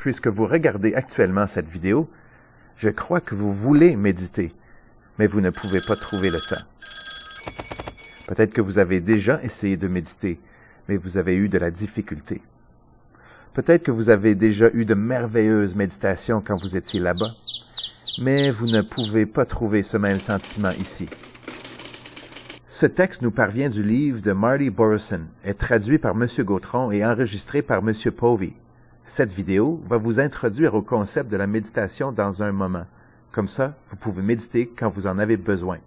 puisque vous regardez actuellement cette vidéo, je crois que vous voulez méditer, mais vous ne pouvez pas trouver le temps. Peut-être que vous avez déjà essayé de méditer, mais vous avez eu de la difficulté. Peut-être que vous avez déjà eu de merveilleuses méditations quand vous étiez là-bas, mais vous ne pouvez pas trouver ce même sentiment ici. Ce texte nous parvient du livre de Marty Borison, est traduit par M. Gautron et enregistré par M. Povey. Cette vidéo va vous introduire au concept de la méditation dans un moment. Comme ça, vous pouvez méditer quand vous en avez besoin.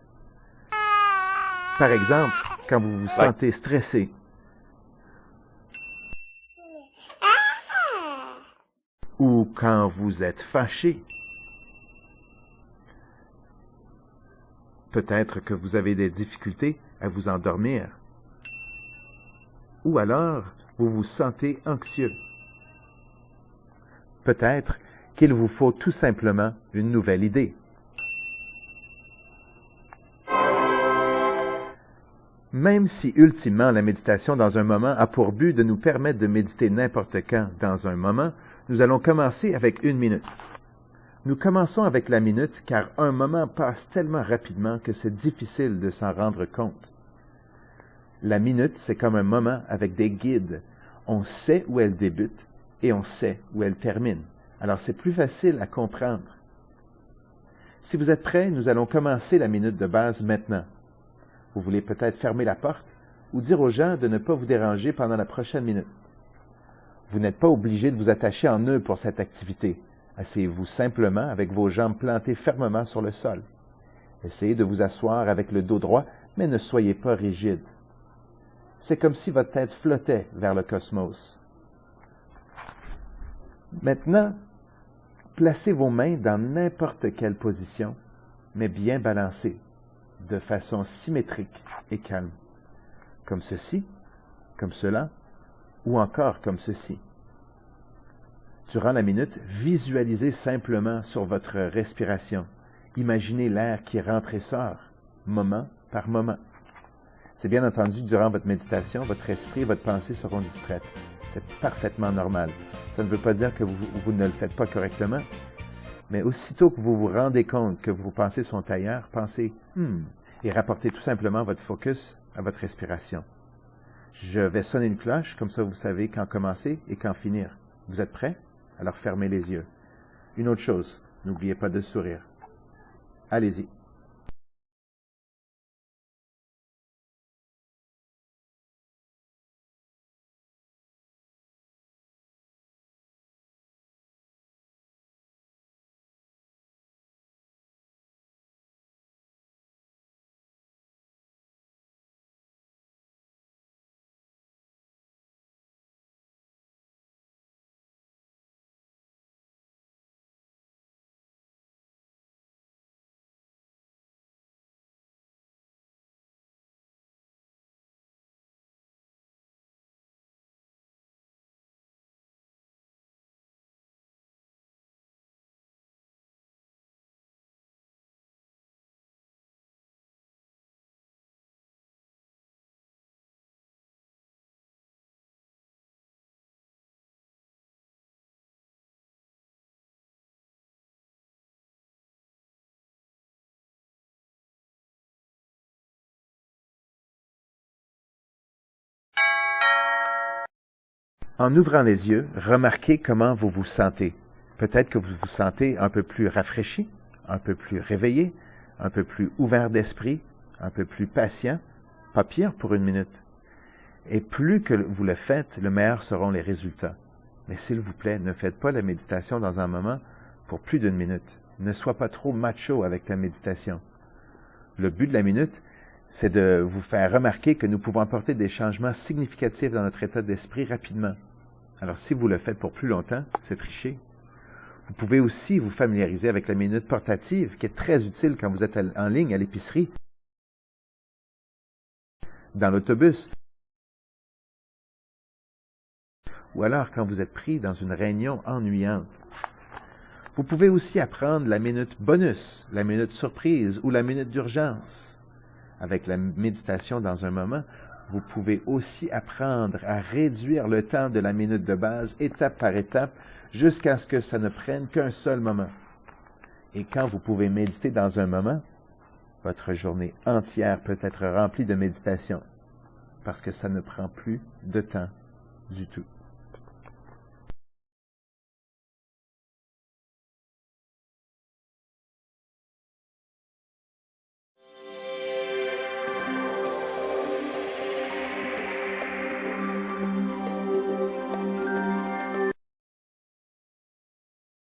Par exemple, quand vous vous sentez stressé, ou quand vous êtes fâché. Peut-être que vous avez des difficultés à vous endormir. Ou alors, vous vous sentez anxieux. Peut-être qu'il vous faut tout simplement une nouvelle idée. Même si ultimement la méditation dans un moment a pour but de nous permettre de méditer n'importe quand dans un moment, nous allons commencer avec 1 minute. Nous commençons avec la minute car un moment passe tellement rapidement que c'est difficile de s'en rendre compte. La minute, c'est comme un moment avec des guides. On sait où elle débute et on sait où elle termine. Alors c'est plus facile à comprendre. Si vous êtes prêts, nous allons commencer la minute de base maintenant. Vous voulez peut-être fermer la porte ou dire aux gens de ne pas vous déranger pendant la prochaine minute. Vous n'êtes pas obligé de vous attacher en nœud pour cette activité. Asseyez-vous simplement avec vos jambes plantées fermement sur le sol. Essayez de vous asseoir avec le dos droit, mais ne soyez pas rigide. C'est comme si votre tête flottait vers le cosmos. Maintenant, placez vos mains dans n'importe quelle position, mais bien balancées, de façon symétrique et calme. Comme ceci, comme cela, ou encore comme ceci. Durant la minute, visualisez simplement sur votre respiration. Imaginez l'air qui rentre et sort, moment par moment. C'est bien entendu, durant votre méditation, votre esprit et votre pensée seront distraites. C'est parfaitement normal. Ça ne veut pas dire que vous ne le faites pas correctement, mais aussitôt que vous vous rendez compte que vos pensées sont ailleurs, pensez « et rapportez tout simplement votre focus à votre respiration. Je vais sonner une cloche, comme ça vous savez quand commencer et quand finir. Vous êtes prêts? Alors fermez les yeux. Une autre chose, n'oubliez pas de sourire. Allez-y. En ouvrant les yeux, remarquez comment vous vous sentez. Peut-être que vous vous sentez un peu plus rafraîchi, un peu plus réveillé, un peu plus ouvert d'esprit, un peu plus patient, pas pire pour 1 minute. Et plus que vous le faites, le meilleurs seront les résultats. Mais s'il vous plaît, ne faites pas la méditation dans un moment pour plus d'1 minute. Ne sois pas trop macho avec la méditation. Le but de la minute, c'est de vous faire remarquer que nous pouvons apporter des changements significatifs dans notre état d'esprit rapidement. Alors, si vous le faites pour plus longtemps, c'est tricher. Vous pouvez aussi vous familiariser avec la minute portative, qui est très utile quand vous êtes en ligne à l'épicerie, dans l'autobus, ou alors quand vous êtes pris dans une réunion ennuyante. Vous pouvez aussi apprendre la minute bonus, la minute surprise ou la minute d'urgence. Avec la méditation dans un moment, vous pouvez aussi apprendre à réduire le temps de la minute de base, étape par étape, jusqu'à ce que ça ne prenne qu'un seul moment. Et quand vous pouvez méditer dans un moment, votre journée entière peut être remplie de méditation, parce que ça ne prend plus de temps du tout.